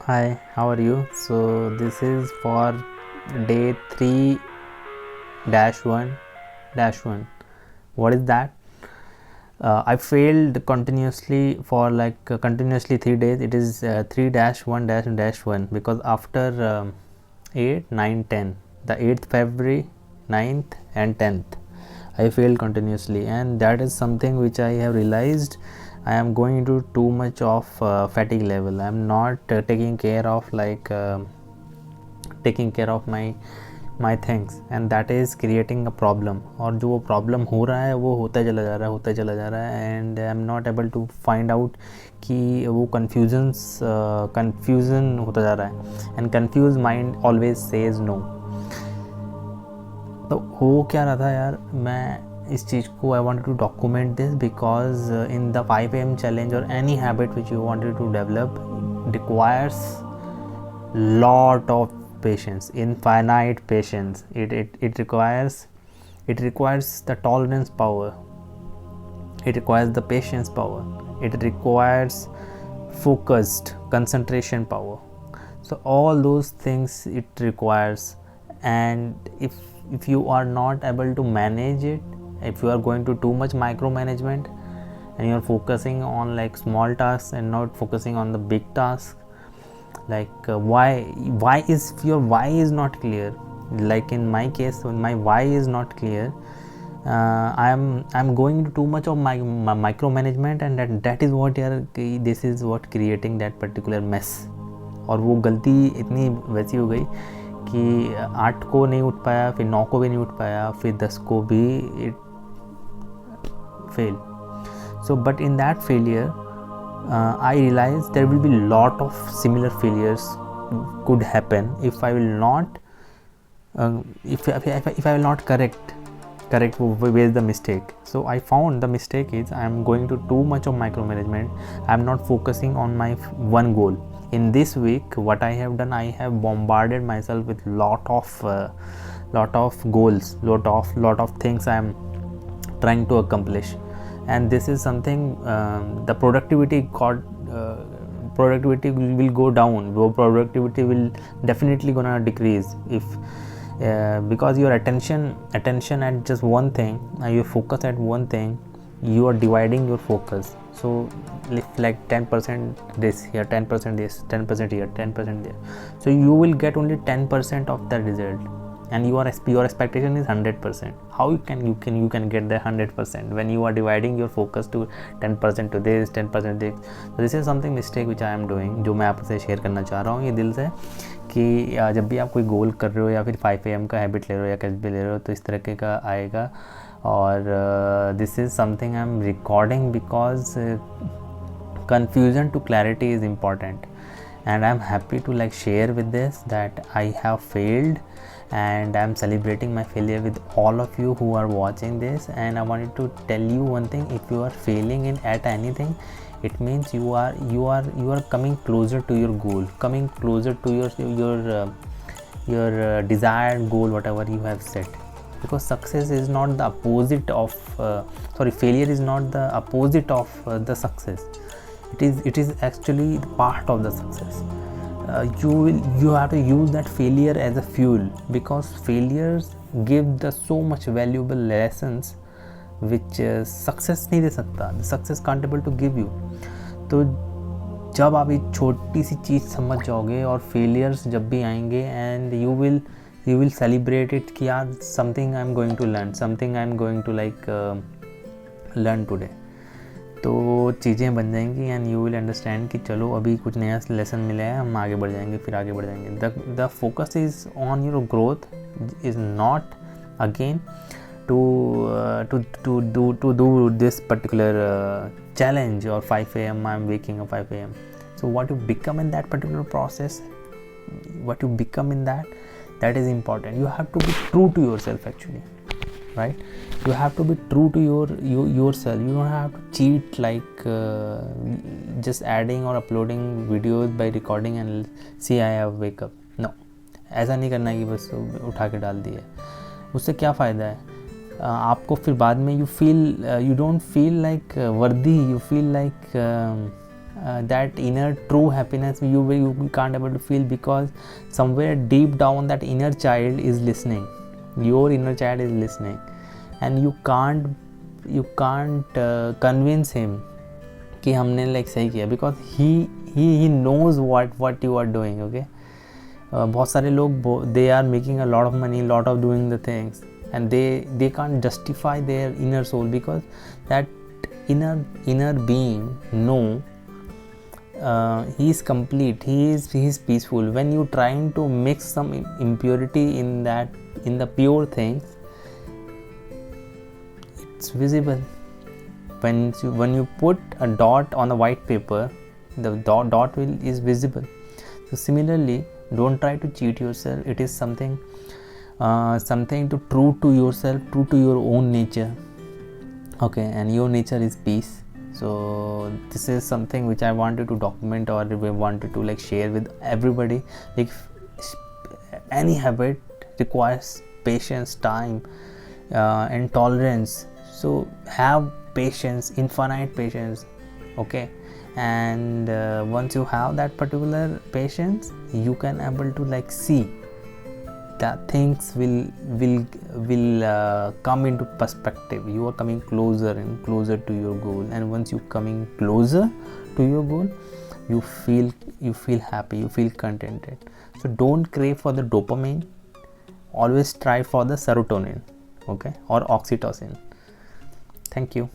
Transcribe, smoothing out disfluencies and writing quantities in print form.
Hi, how are you? So this is for day 3-1-1. What is that? I failed continuously for continuously 3 days. It is 3-1-1 because after 8, 9, 10, the 8th February, 9th and 10th, I failed continuously, and that is something which I have realized. I am going into too much of fatigue level. I am not taking care of my things, and that is creating a problem. और जो वो problem हो रहा है वो होता चला जा रहा है and I am not able to find out कि वो confusion होता जा रहा है, and confused mind always says no. तो हो क्या रहा था यार, मैं इस चीज़ को I wanted to document this because in the 5 AM challenge और any habit which you wanted to develop requires lot of patience, infinite patience. It requires the tolerance power, it requires the patience power, it requires focused concentration power. So all those things it requires, and if you are not able to manage it, if you are going to too much micromanagement and you are focusing on like small tasks and not focusing on the big tasks, why is your why is not clear. Like in my case, when my why is not clear, I'm going into too much of my micromanagement, and that is what this is what creating that particular mess. और वो गलती इतनी वैसी हो गई कि 8 को नहीं उठ पाया, फिर 9 को भी नहीं उठ पाया, फिर 10 को भी it fail. So but in that failure, I realized there will be lot of similar failures could happen if I will not if I will not correct where is the mistake. So I found the mistake is I am going to too much of micromanagement. I am not focusing on my one goal. In this week, what I have done, I have bombarded myself with lot of goals, lot of things I am trying to accomplish, and this is something the productivity will go down. Productivity will definitely gonna decrease if because your attention at just one thing, you focus at one thing, you are dividing your focus. So like 10% this here, 10% this, 10% here, 10% there, so you will get only 10% of the result, and your expectation is 100%. How you can get the 100% when you are dividing your focus to 10% to this, 10% this. So this is something mistake which I am doing, जो मैं आपसे share करना चाह रहा हूँ ये दिल से, कि जब भी आप कोई गोल कर रहे हो या फिर 5 AM का हैबिट ले रहे हो या कैसे भी ले रहे हो, तो इस तरह का आएगा. और this is something I M recording because confusion to clarity is important, and I'm happy to like share with this that I have failed, and I'm celebrating my failure with all of you who are watching this. And I wanted to tell you one thing: if you are failing in at anything, it means you are coming closer to your goal, coming closer to your desired goal, whatever you have set. Because success is not the opposite of failure is not the opposite of the success. It is actually part of the success. You have to use that failure as a fuel, because failures give the so much valuable lessons which success नहीं दे सकता. The success can't able to give you. तो जब आप एक छोटी सी चीज़ समझ जाओगे और फेलियर्स जब भी आएंगे, and you will celebrate it कि यार something I am going to learn, something I am going to learn today. तो चीज़ें बन जाएंगी, एंड यू विल अंडरस्टैंड कि चलो अभी कुछ नया लेसन मिला है, हम आगे बढ़ जाएंगे, फिर आगे बढ़ जाएंगे. The focus is on your growth, is not again to do this particular challenge or 5 AM I'm waking up 5 AM. So what you become in that particular process, what you become in that is important. You have to be true to yourself actually, right? You have to be true to yourself. You don't have to cheat like just adding or uploading videos by recording and see I have wake up. No, ऐसा नहीं करना है कि बस उठा के डाल दिए. उससे क्या फ़ायदा है? आपको फिर बाद में यू डोंट फील लाइक वर्दी, you feel like that inner true happiness you can't able to feel, because somewhere deep down that inner child is listening, your inner child is listening, and you can't convince him कि हमने like सही किया, because he knows what you are doing. Okay, बहुत सारे लोग they are making a lot of money, lot of doing the things, and they can't justify their inner soul, because that inner being know he is complete, he is peaceful. When you trying to mix some impurity in the pure things, it's visible. When you put a dot on a white paper, the dot is visible. So similarly, don't try to cheat yourself. It is something to true to yourself, true to your own nature. Okay, and your nature is peace. So this is something which I wanted to document, or we wanted to like share with everybody. Like any habit requires patience, time, and tolerance. So have patience, infinite patience. Okay, and once you have that particular patience, you can able to like see that things will come into perspective. You are coming closer and closer to your goal, and once you coming closer to your goal, you feel happy, you feel contented. So don't crave for the dopamine, always try for the serotonin, okay, or oxytocin. Thank you.